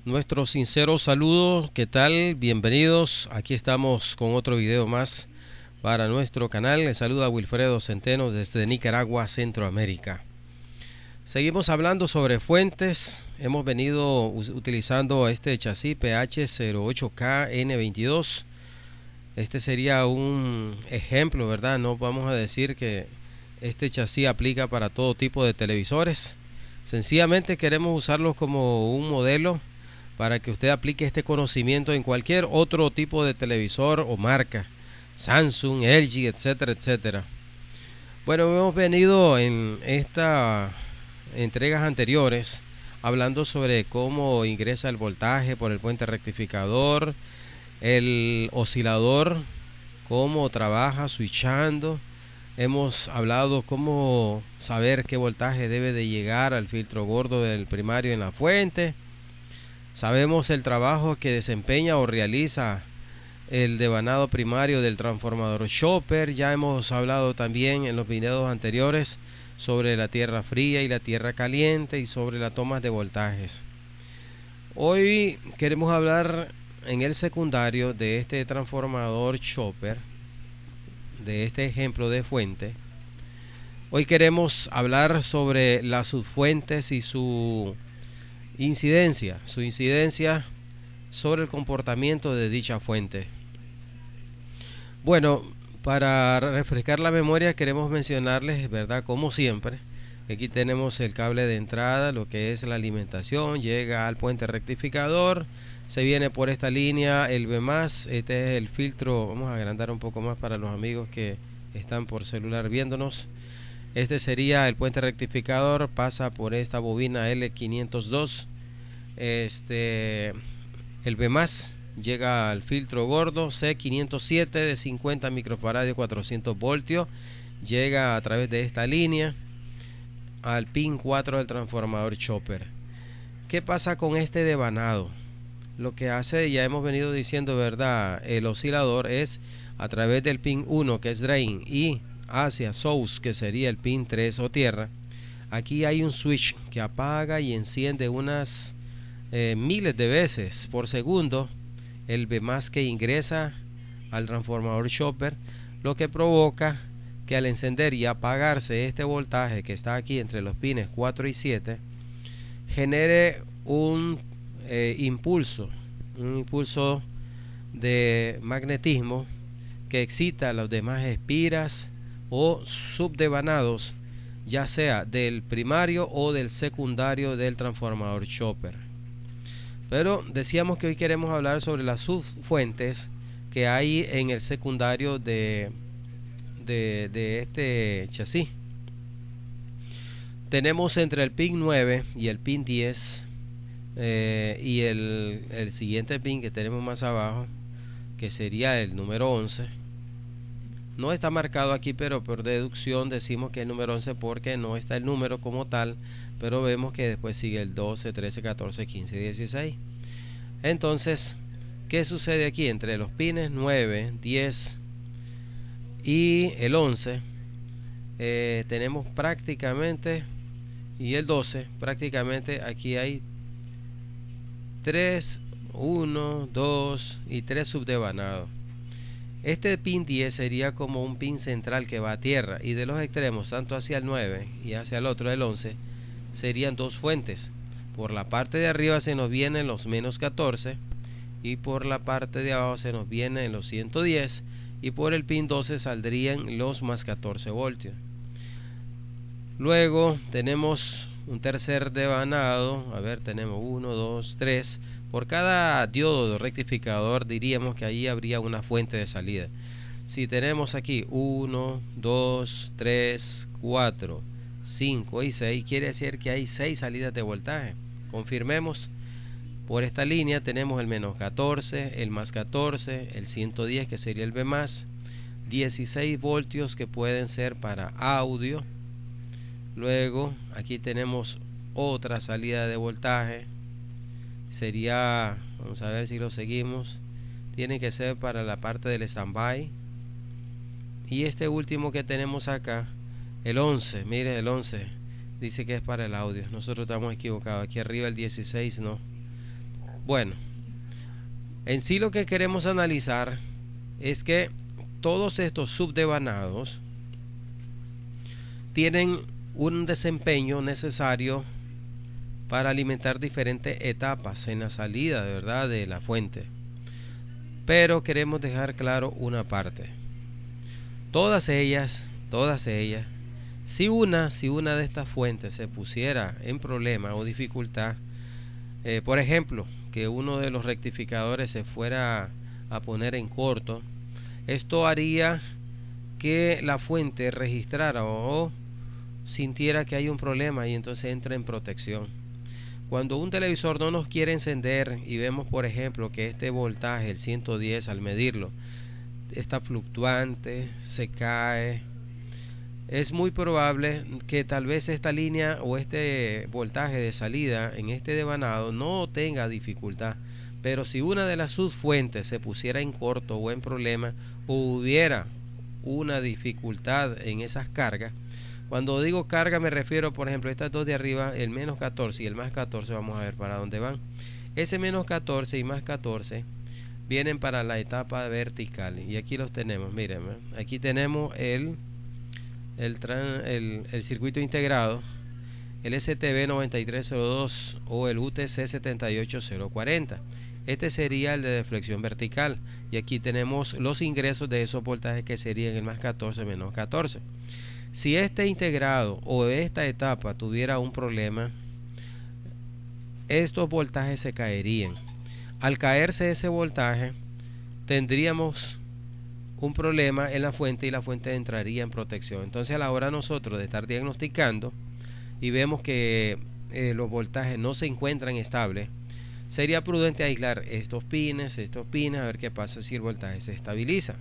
Nuestro sincero saludo, ¿qué tal? Bienvenidos, aquí estamos con otro video más para nuestro canal. Les saluda Wilfredo Centeno desde Nicaragua, Centroamérica. Seguimos hablando sobre fuentes. Hemos venido utilizando este chasis PH08K N22. Este sería un ejemplo, ¿verdad? No vamos a decir que este chasis aplica para todo tipo de televisores. Sencillamente queremos usarlo como un modelo para que usted aplique este conocimiento en cualquier otro tipo de televisor o marca, Samsung, LG, etcétera, etcétera. Bueno, hemos venido en estas entregas anteriores hablando sobre cómo ingresa el voltaje por el puente rectificador, el oscilador, cómo trabaja switchando. Hemos hablado cómo saber qué voltaje debe de llegar al filtro gordo del primario en la fuente. Sabemos el trabajo que desempeña o realiza el devanado primario del transformador chopper. Ya hemos hablado también en los videos anteriores sobre la tierra fría y la tierra caliente y sobre las tomas de voltajes. Hoy queremos hablar en el secundario de este transformador chopper, de este ejemplo de fuente. Hoy queremos hablar sobre las subfuentes y su incidencia sobre el comportamiento de dicha fuente. Bueno, para refrescar la memoria queremos mencionarles, ¿verdad? Como siempre, aquí tenemos el cable de entrada, lo que es la alimentación, llega al puente rectificador, se viene por esta línea el B+, este es el filtro. Vamos a agrandar un poco más para los amigos que están por celular viéndonos. Este sería el puente rectificador, pasa por esta bobina L502. El B+, llega al filtro gordo C507 de 50 microfaradios 400 voltios, llega a través de esta línea al pin 4 del transformador chopper. ¿Qué pasa con este devanado? Lo que hace, ya hemos venido diciendo, ¿verdad? El oscilador es a través del pin 1, que es drain, y hacia source, que sería el pin 3 o tierra. Aquí hay un switch que apaga y enciende unas miles de veces por segundo el B+ que ingresa al transformador chopper, lo que provoca que al encender y apagarse este voltaje que está aquí entre los pines 4 y 7 genere un impulso de magnetismo que excita a los demás espiras o subdevanados, ya sea del primario o del secundario del transformador chopper. Pero decíamos que hoy queremos hablar sobre las subfuentes que hay en el secundario de este chasis. Tenemos entre el pin 9 y el pin 10 y el siguiente pin que tenemos más abajo, que sería el número 11. No está marcado aquí, pero por deducción decimos que es el número 11 porque no está el número como tal, pero vemos que después sigue el 12, 13, 14, 15 y 16. Entonces, ¿qué sucede aquí? Entre los pines 9, 10 y el 11 tenemos prácticamente, y el 12, prácticamente aquí hay 3, 1, 2 y 3 subdevanados. Este pin 10 sería como un pin central que va a tierra, y de los extremos, tanto hacia el 9 y hacia el otro, el 11, serían dos fuentes. Por la parte de arriba se nos vienen los menos 14 y por la parte de abajo se nos vienen los 110, y por el pin 12 saldrían los más 14 voltios. Luego tenemos un tercer devanado, a ver, tenemos 1, 2, 3. Por cada diodo de rectificador diríamos que ahí habría una fuente de salida. Si tenemos aquí 1, 2, 3, 4, 5 y 6, quiere decir que hay 6 salidas de voltaje. Confirmemos. Por esta línea tenemos el menos 14, el más 14, el 110 que sería el B+, 16 voltios que pueden ser para audio. Luego aquí tenemos otra salida de voltaje, sería, vamos a ver si lo seguimos, tiene que ser para la parte del standby. Y este último que tenemos acá, el 11, mire, el 11 dice que es para el audio. Nosotros estamos equivocados, aquí arriba el 16 no. Bueno, en sí lo que queremos analizar es que todos estos subdevanados tienen un desempeño necesario para alimentar diferentes etapas en la salida, de verdad, de la fuente. Pero queremos dejar claro una parte. Todas ellas, si una de estas fuentes se pusiera en problema o dificultad, por ejemplo, que uno de los rectificadores se fuera a poner en corto, esto haría que la fuente registrara o sintiera que hay un problema y entonces entra en protección. Cuando un televisor no nos quiere encender y vemos, por ejemplo, que este voltaje, el 110, al medirlo, está fluctuante, se cae, es muy probable que tal vez esta línea o este voltaje de salida en este devanado no tenga dificultad. Pero si una de las subfuentes se pusiera en corto o en problema, o hubiera una dificultad en esas cargas, cuando digo carga me refiero, por ejemplo, a estas dos de arriba, el menos 14 y el más 14, vamos a ver para dónde van. Ese menos 14 y más 14 vienen para la etapa vertical y aquí los tenemos, miren, aquí tenemos el circuito integrado, el STB 9302 o el UTC 78040. Este sería el de deflexión vertical y aquí tenemos los ingresos de esos voltajes que serían el más 14 menos 14. Si este integrado o esta etapa tuviera un problema, estos voltajes se caerían. Al caerse ese voltaje, tendríamos un problema en la fuente y la fuente entraría en protección. Entonces, a la hora nosotros de estar diagnosticando y vemos que los voltajes no se encuentran estables, sería prudente aislar estos pines, a ver qué pasa si el voltaje se estabiliza.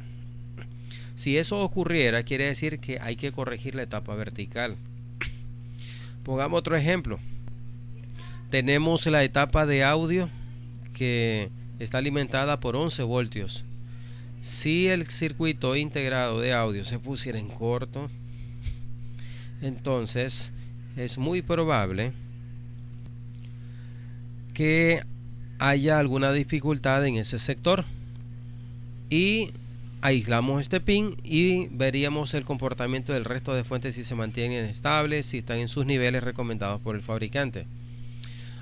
Si eso ocurriera, quiere decir que hay que corregir la etapa vertical. Pongamos otro ejemplo. Tenemos la etapa de audio que está alimentada por 11 voltios. Si el circuito integrado de audio se pusiera en corto, entonces es muy probable que haya alguna dificultad en ese sector y aislamos este pin y veríamos el comportamiento del resto de fuentes, si se mantienen estables, si están en sus niveles recomendados por el fabricante.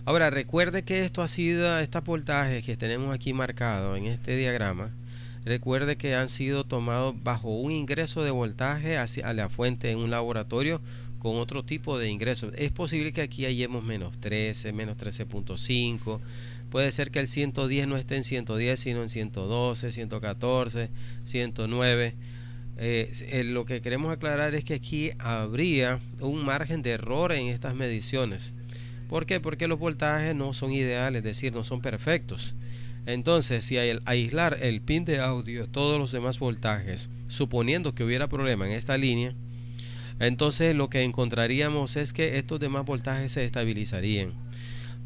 Ahora recuerde que esto ha sido, estos voltajes que tenemos aquí marcados en este diagrama, recuerde que han sido tomados bajo un ingreso de voltaje hacia la fuente en un laboratorio con otro tipo de ingresos. Es posible que aquí hallemos menos 13, menos 13.5. Puede ser que el 110 no esté en 110 sino en 112, 114, 109. Lo que queremos aclarar es que aquí habría un margen de error en estas mediciones. ¿Por qué? Porque los voltajes no son ideales, es decir, no son perfectos. Entonces, si al aislar el pin de audio, todos los demás voltajes, suponiendo que hubiera problema en esta línea, entonces lo que encontraríamos es que estos demás voltajes se estabilizarían.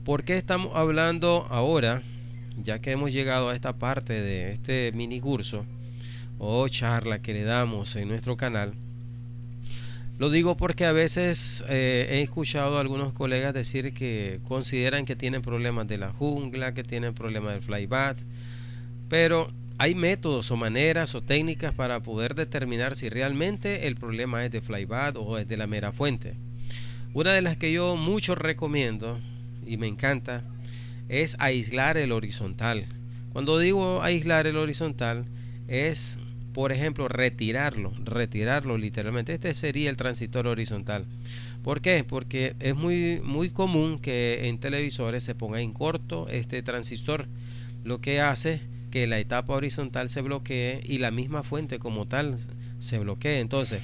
¿Por qué estamos hablando ahora, ya que hemos llegado a esta parte de este mini curso o charla que le damos en nuestro canal? Lo digo porque a veces he escuchado a algunos colegas decir que consideran que tienen problemas de la jungla, que tienen problemas del flyback, pero hay métodos o maneras o técnicas para poder determinar si realmente el problema es de flyback o es de la mera fuente. Una de las que yo mucho recomiendo y me encanta es aislar el horizontal. Cuando digo aislar el horizontal es, por ejemplo, retirarlo literalmente. Este sería el transistor horizontal. ¿Por qué? Porque es muy común que en televisores se ponga en corto este transistor, lo que hace que la etapa horizontal se bloquee y la misma fuente como tal se bloquee. Entonces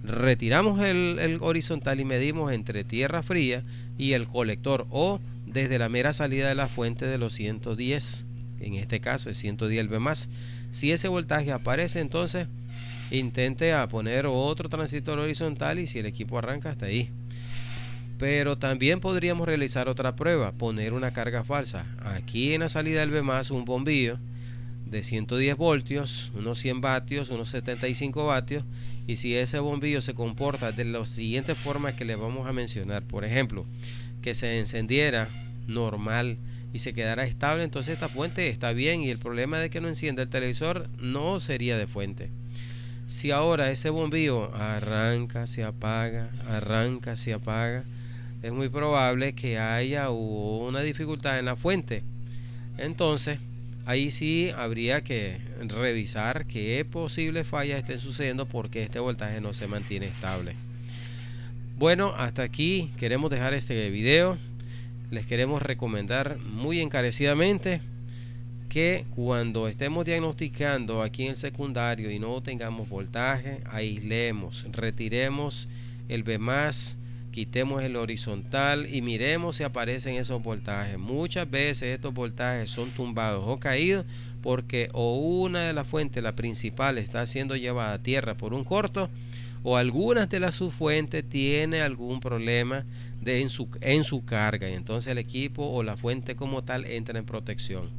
retiramos el horizontal y medimos entre tierra fría y el colector o desde la mera salida de la fuente de los 110, en este caso es 110 V más. Si ese voltaje aparece, entonces intente a poner otro transistor horizontal y si el equipo arranca hasta ahí. Pero también podríamos realizar otra prueba, poner una carga falsa. Aquí en la salida del V más un bombillo de 110 voltios, unos 100 vatios, unos 75 vatios, y si ese bombillo se comporta de las siguientes formas que le vamos a mencionar, por ejemplo, que se encendiera normal y se quedará estable, entonces esta fuente está bien y el problema de que no encienda el televisor no sería de fuente. Si ahora ese bombillo arranca, se apaga, es muy probable que haya una dificultad en la fuente. Entonces, ahí sí habría que revisar qué posibles fallas estén sucediendo porque este voltaje no se mantiene estable. Bueno, hasta aquí queremos dejar este video. Les queremos recomendar muy encarecidamente que cuando estemos diagnosticando aquí en el secundario y no tengamos voltaje, aislemos, retiremos el B+, quitemos el horizontal y miremos si aparecen esos voltajes. Muchas veces estos voltajes son tumbados o caídos porque o una de las fuentes, la principal, está siendo llevada a tierra por un corto, o algunas de las subfuentes tiene algún problema en su carga, y entonces el equipo o la fuente como tal entra en protección.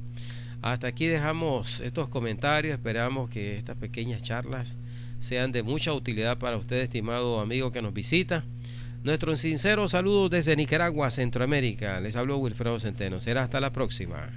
Hasta aquí dejamos estos comentarios. Esperamos que estas pequeñas charlas sean de mucha utilidad para usted, estimado amigo que nos visita. Nuestros sinceros saludos desde Nicaragua, Centroamérica. Les habló Wilfredo Centeno. Será hasta la próxima.